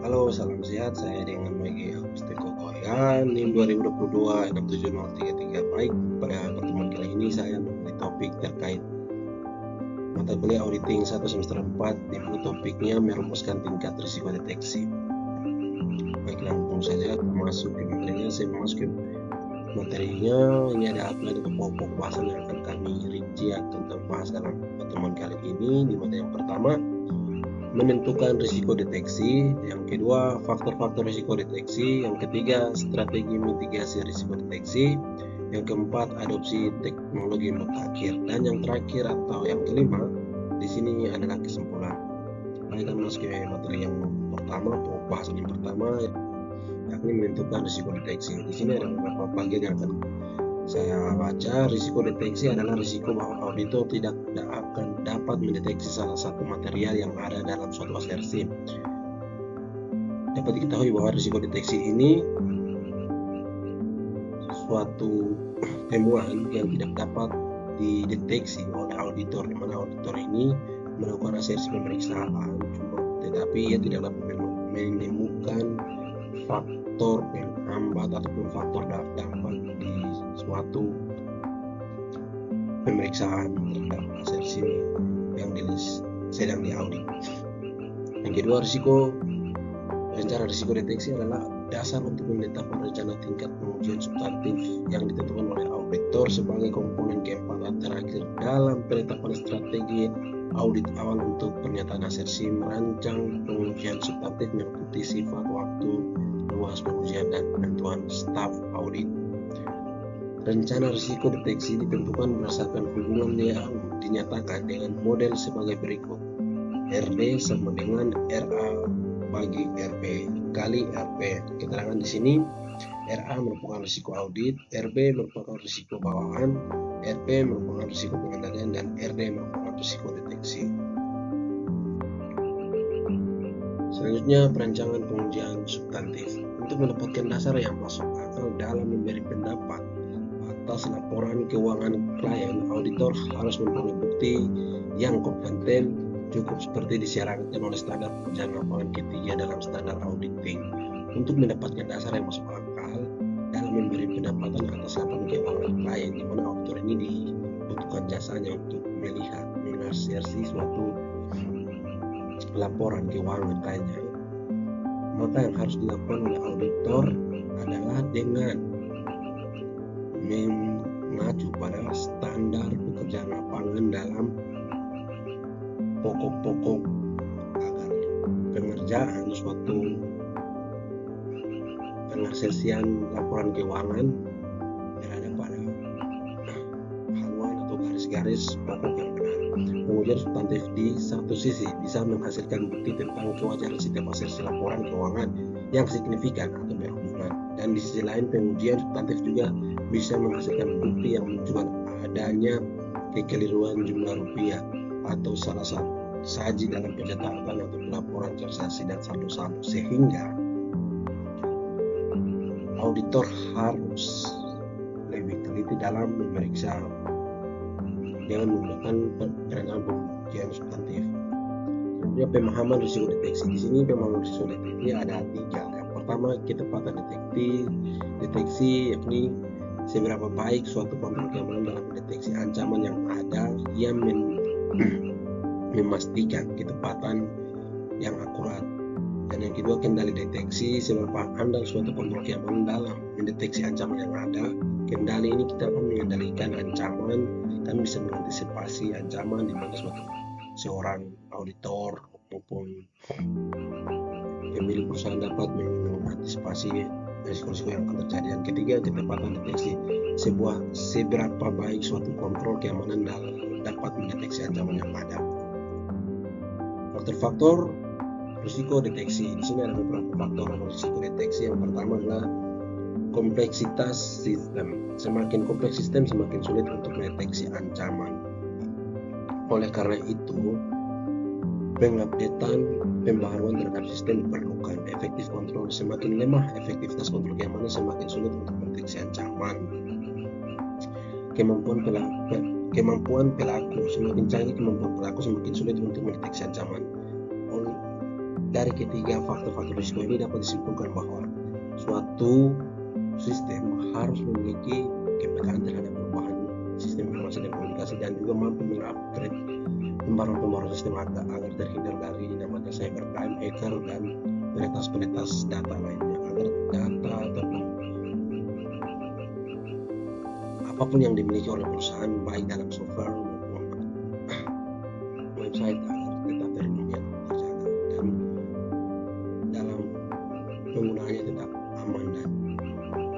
Halo, salam sehat. Saya dengan Megi Agustiko Koyan, NIM 2022 67033. Baik, pada pertemuan kali ini saya memilih topik terkait mata kuliah auditing 1 semester 4, di mana topiknya merumuskan tingkat risiko deteksi. Baik, langsung saja masuk ke materinya. Saya masuk ke materinya. Ini ada pokok bahasan yang akan kami rinci atau bahas dalam pertemuan kali ini. Di mana yang pertama, menentukan risiko deteksi, yang kedua faktor-faktor risiko deteksi, yang ketiga strategi mitigasi risiko deteksi, yang keempat adopsi teknologi mutakhir, dan yang terakhir atau yang kelima di sini adalah kesimpulan. Baik, kita masuk ke materi yang pertama, bahasan yang pertama, yakni menentukan risiko deteksi. Di sini ada beberapa bagian yang akan saya baca. Risiko deteksi adalah risiko bahwa auditor tidak akan dapat mendeteksi salah satu material yang ada dalam suatu asersi. Dapat diketahui bahwa risiko deteksi ini suatu temuan yang tidak dapat dideteksi oleh auditor, di mana auditor ini melakukan asersi pemeriksaan, tetapi ia tidak dapat menemukan faktor penghambat ataupun faktor dampak di suatu pemeriksaan terhadap asersi yang sedang diaudit. Yang kedua, rencana risiko deteksi adalah dasar untuk menetapkan rencana tingkat pengujian substantif yang ditentukan oleh auditor sebagai komponen keempat dan terakhir dalam penetapan strategi audit awal untuk pernyataan asersi. Merancang pengujian substantif meliputi sifat, waktu, luas pengujian, dan penentuan staf audit. Rencana risiko deteksi ditentukan berdasarkan hubungan yang dinyatakan dengan model sebagai berikut. RD sama dengan RA bagi RP kali RP. Keterangan di sini, RA merupakan risiko audit, RB merupakan risiko bawaan, RP merupakan risiko pengendalian, dan RD merupakan risiko deteksi. Selanjutnya, perancangan pengujian substantif. Untuk mendapatkan dasar yang masuk akal dalam memberi pendapat atas laporan keuangan klien, auditor harus memperoleh bukti yang kompeten, cukup seperti disyaratkan oleh standar pekerjaan lapangan ketiga dalam standar auditing. Untuk mendapatkan dasar yang masuk akal dalam memberi pendapatan atas laporan keuangan klien, di mana auditor ini dibutuhkan jasanya untuk melihat mengasersi suatu laporan keuangan kliennya, maka yang harus dilakukan oleh auditor adalah dengan mengacu pada standar pekerjaan lapangan dalam pokok-pokok agar pengerjaan suatu pengasersian laporan keuangan berada pada haluan atau garis-garis pokok yang benar. Pengujian substantif di satu sisi bisa menghasilkan bukti tentang kewajaran setiap asersi laporan keuangan yang signifikan atau berhubungan, dan di sisi lain pengujian substantif juga bisa menghasilkan bukti yang menunjukkan adanya kekeliruan jumlah rupiah atau salah satu saji dalam pencatatan atau laporan transaksi dan saldo-saldo, sehingga auditor harus lebih teliti dalam memeriksa dengan menggunakan perancangan pengujian substantif. Selanjutnya, pemahaman risiko deteksi. Di sini pemahaman risiko deteksi ada 3. Yang pertama, ketepatan deteksi, yakni seberapa baik suatu kontrol keamanan dalam mendeteksi ancaman yang ada, yang memastikan ketepatan yang akurat. Dan yang kedua, kendali deteksi, seberapa andal suatu kontrol keamanan dalam mendeteksi ancaman yang ada. Kendali ini kita akan mengendalikan ancaman, kami bisa mengantisipasi ancaman di mana seorang auditor maupun pemilik perusahaan dapat mengantisipasi risiko-risiko yang akan terjadi. Yang ketiga, ketepatan deteksi, seberapa baik suatu kontrol keamanan dapat mendeteksi ancaman yang ada. Faktor-faktor risiko deteksi. Di sini ada beberapa faktor risiko deteksi. Yang pertama adalah kompleksitas sistem. Semakin kompleks sistem, semakin sulit untuk mendeteksi ancaman. Oleh karena itu, pengupdatean pembaharuan terhadap sistem diperlukan. Efektif kontrol. Semakin lemah efektivitas kontrol keamanan, semakin sulit untuk mendeteksi ancaman. Kemampuan pelaku. Semakin canggih kemampuan pelaku, semakin sulit untuk mendeteksi ancaman. Dari ketiga faktor-faktor risiko ini dapat disimpulkan bahwa suatu sistem harus memiliki kepekaan terhadap perubahan sistem informasi dan komunikasi dan juga mampu mengupgrade pembaruan sistem agar terhindar dari namanya cybercrime, hacker, dan peretas data lainnya, agar data ataupun apapun yang dimiliki oleh perusahaan baik dalam software maupun website agar tetap terlindungi dan terjaga, dan dalam penggunaannya tetap aman dan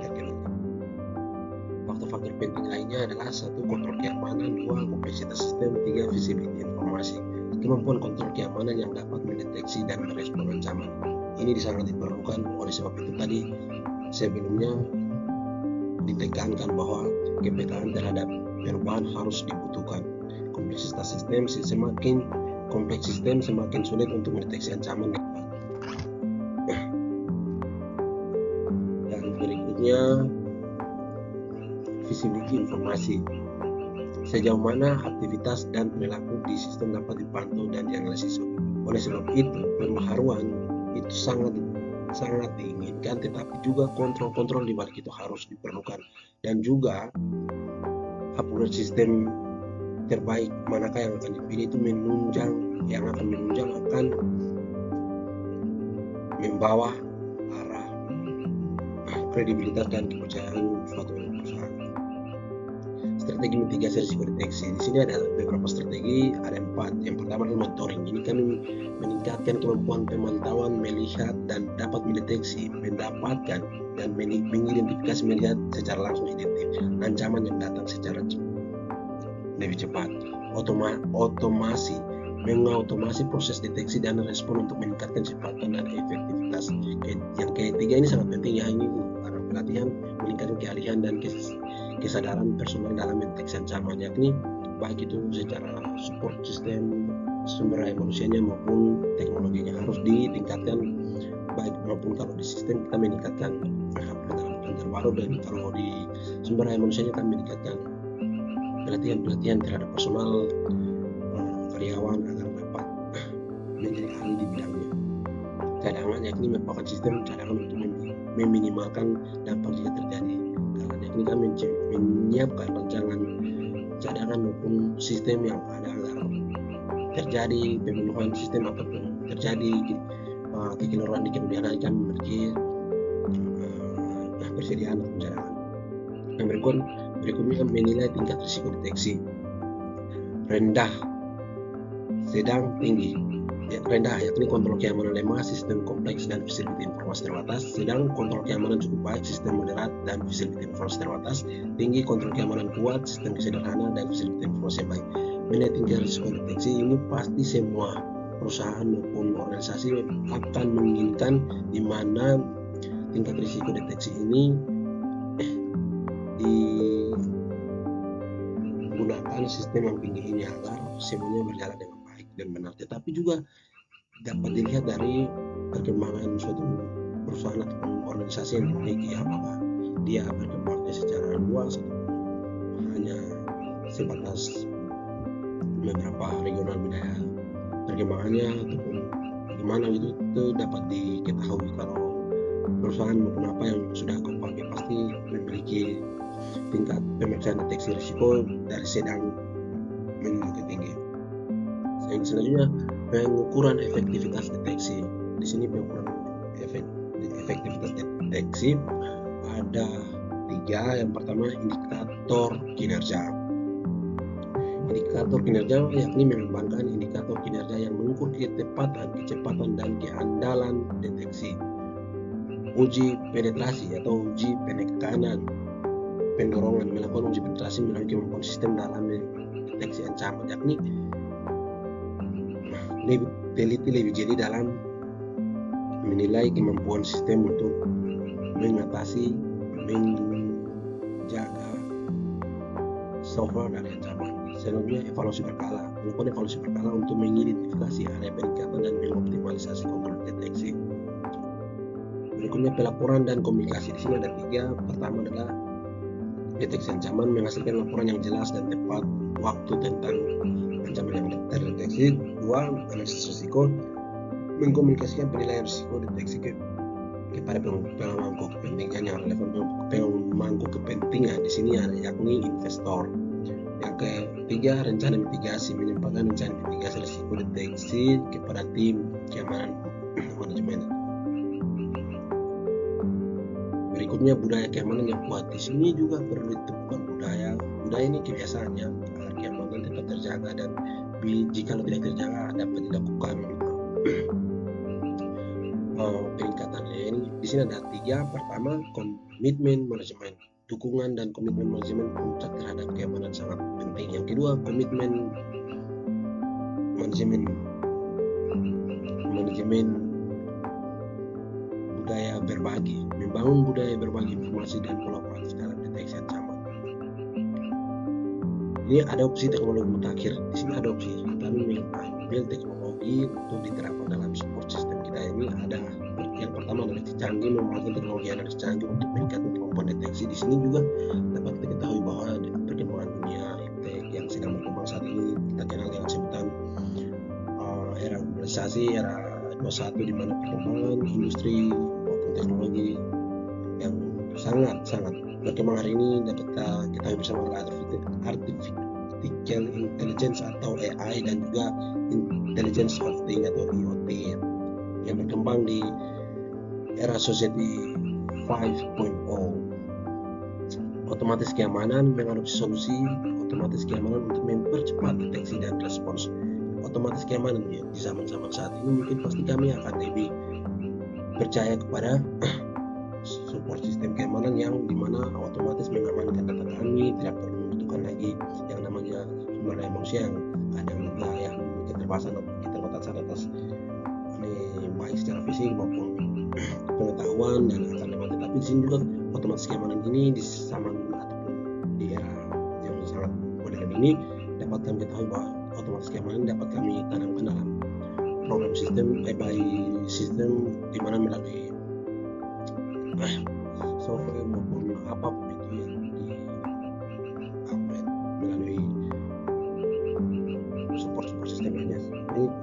terkendali. Faktor-faktor penting lainnya adalah 1. Kontrol keamanan, 2. Kompleksitas sistem, 3. Visibility informasi. Kemampuan kontrol keamanan yang dapat mendeteksi dan merespon ancaman ini sangat diperlukan. Oleh sebab itu tadi sebelumnya ditekankan bahwa kepekaan terhadap perubahan harus dibutuhkan. Kompleksitas sistem, semakin kompleks sistem semakin sulit untuk mendeteksi ancaman. Dan berikutnya visibility informasi. Sejauh mana aktivitas dan perilaku di sistem dapat dipantau dan dianalisis. Oleh sebab itu, pembaharuan itu sangat diinginkan, tetapi juga kontrol-kontrol di balik itu harus diperlukan, dan juga upgrade sistem terbaik manakah yang akan dipilih itu akan membawa arah kredibilitas dan kepercayaan suatu perusahaan. Strategi mitigasi risiko deteksi. Di sini ada beberapa strategi, ada 4. Yang pertama adalah monitoring. Ini kan meningkatkan kemampuan pemantauan, melihat dan dapat mendeteksi, mendapatkan dan mengidentifikasi, melihat secara langsung ancaman yang datang secara lebih cepat. Otomasi, mengautomasi proses deteksi dan respon untuk meningkatkan kecepatan dan efektivitas. Yang ketiga ini sangat penting, ya, ini pelatihan meningkatkan keahlian dan kesadaran personal dalam mendeteksi ancaman, yakni baik itu secara support sistem, sumber daya manusianya maupun teknologinya harus ditingkatkan, baik maupun kalau di sistem kita meningkatkan pengetahuan terbaru, dan kalau di sumber daya manusianya kita meningkatkan pelatihan terhadap personal karyawan agar dapat menjadi ahli di bidangnya. Cadangan, yakni merupakan sistem cadangan untuk meminimalkan dampak jika terjadi karena yakni kami menyiapkan rancangan cadangan maupun sistem yang ada agar terjadi pembunuhan sistem ataupun terjadi kekeliruan di kemudian hari kami memiliki persediaan atau cadangan. Yang berikutnya menilai tingkat risiko deteksi. Rendah, sedang, tinggi. Rendah yakni kontrol keamanan lemah, sistem kompleks dan visibility informasi terbatas. Sedang, kontrol keamanan cukup baik, sistem moderat dan visibility informasi terbatas. Tinggi, kontrol keamanan kuat, sistem sederhana dan visibility informasi yang baik. Menilai tingkat risiko deteksi ini pasti semua perusahaan maupun organisasi akan menginginkan di mana tingkat risiko deteksi ini digunakan sistem yang tinggi ini agar semuanya berjalan dengan baik dan benar. Tetapi juga dapat dilihat dari perkembangan suatu perusahaan atau organisasi yang dimiliki, apakah dia berkembangnya secara luas atau hanya sebatas beberapa regional wilayah perkembangannya ataupun bagaimana, itu dapat diketahui. Kalau perusahaan maupun apa yang sudah kompak pasti memiliki tingkat pemeriksaan deteksi risiko dari sedang menuju ke tinggi. Selanjutnya pengukuran efektivitas deteksi. Di sini pengukuran efektivitas deteksi ada 3. Yang pertama indikator kinerja. Indikator kinerja yakni mengembangkan indikator kinerja yang mengukur kecepatan dan keandalan deteksi. Uji penetrasi atau uji penekanan pendorongan, melakukan uji penetrasi melalui kemampuan sistem dalam deteksi ancaman, yakni teliti lebih jeli dalam menilai kemampuan sistem untuk mengatasi, menjaga software dari ancaman. Selanjutnya evaluasi berkala, melakukan evaluasi berkala untuk mengidentifikasi area peningkatan dan mengoptimalisasi kontrol deteksi. Berikutnya pelaporan dan komunikasi. Di sini ada 3. Pertama adalah deteksi ancaman, menghasilkan laporan yang jelas dan tepat waktu tentang ancaman yang terdeteksi. 2. Analisis risiko, mengkomunikasikan penilaian risiko deteksi kepada pemangku kepentingan yang relevan. Pemangku kepentingan di sini ada yakni investor. Yang ketiga, rencana mitigasi, menyampaikan rencana mitigasi risiko deteksi kepada tim keamanan manajemen. Berikutnya, budaya keamanan yang kuat. Di sini juga perlu ditemukan budaya ini kebiasaannya agar keamanan tetap terjaga, dan jika tidak terjaga dapat dilakukan peningkatannya. Ini di sini ada 3. Pertama, komitmen manajemen. Dukungan dan komitmen manajemen puncak terhadap keamanan sangat penting. Yang kedua, komitmen manajemen budaya berbagi, membangun budaya berbagi informasi dan kolaboratif dalam deteksi ancaman. Ini adopsi teknologi mutakhir. Di sini adopsi, kami mengambil teknologi untuk diterapkan dalam support sistem kita. Ini ada yang pertama analisis canggih, menggunakan teknologi analisis canggih untuk meningkatkan kemampuan deteksi. Di sini juga dapat kita ketahui bahwa perkembangan dunia iptek yang sedang berkembang saat ini kita kenal dengan sebutan era globalisasi, era 21, di mana perkembangan industri maupun teknologi yang sangat berkembang hari ini dapat kita ketahui bersama artificial intelligence atau AI dan juga intelligence of things atau IoT yang berkembang di era society 5.0. Otomatis keamanan mengadopsi solusi otomatis keamanan untuk mempercepat deteksi dan respons. Otomatis keamanan ya, di zaman-zaman saat ini mungkin pasti kami akan lebih percaya kepada support sistem keamanan yang dimana otomatis mengamankan data kami, tidak perlu membutuhkan lagi yang namanya sumber daya manusia yang kadang juga yang keterbatasan atas baik secara fisik maupun pengetahuan dan akan lewat. Tetapi di sini juga otomatis keamanan ini di zaman ataupun di era yang sangat modern ini dapat kami ketahui bahwa otomatis keamanan dapat kami tanamkan dalam program sistem sistem di mana melalui software maupun apapun itu yang di-upgrade melalui support sistem ini.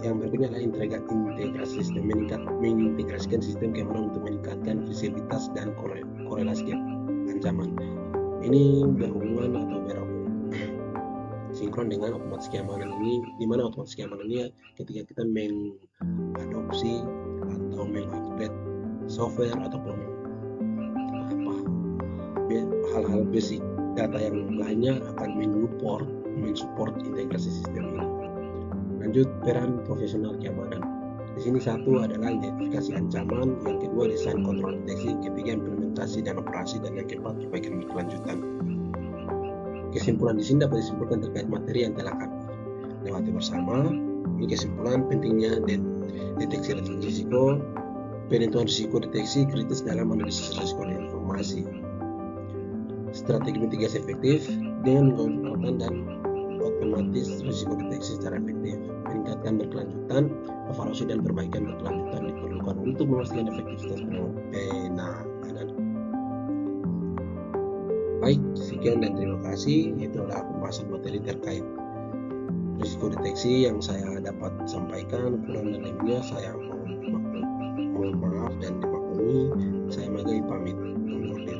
Yang berikutnya adalah integrasi sistem, mengintegrasikan sistem keamanan untuk meningkatkan visibilitas dan korelasi ancaman. Ini berhubungan atau sinkron dengan otomatis keamanan ini, di mana otomatis keamanan ini ketika kita mengadopsi atau mengupgrade software ataupun hal-hal basic data yang lainnya akan mensupport integrasi sistem ini. Lanjut, peran profesional keamanan. Di sini satu adalah identifikasi ancaman, yang kedua desain kontrol deteksi, ketiga implementasi dan operasi, dan yang keempat perbaikan berkelanjutan. Kesimpulan di sini dapat disimpulkan terkait materi yang telah kami lewati bersama. Ini kesimpulan pentingnya deteksi risiko, penentuan risiko deteksi kritis dalam analisis risiko dan informasi. Strategi mitigasi efektif dengan menggunakan dan otomatis risiko deteksi secara efektif. Meningkatkan berkelanjutan, evaluasi dan perbaikan berkelanjutan diperlukan untuk memastikan efektivitas penanganan. Baik, sekian dan terima kasih. Itulah pembahasan materi terkait risiko deteksi yang saya dapat sampaikan. Kurang dan lebihnya saya mohon maaf dan dimaklumi. Saya Magai pamit undur diri.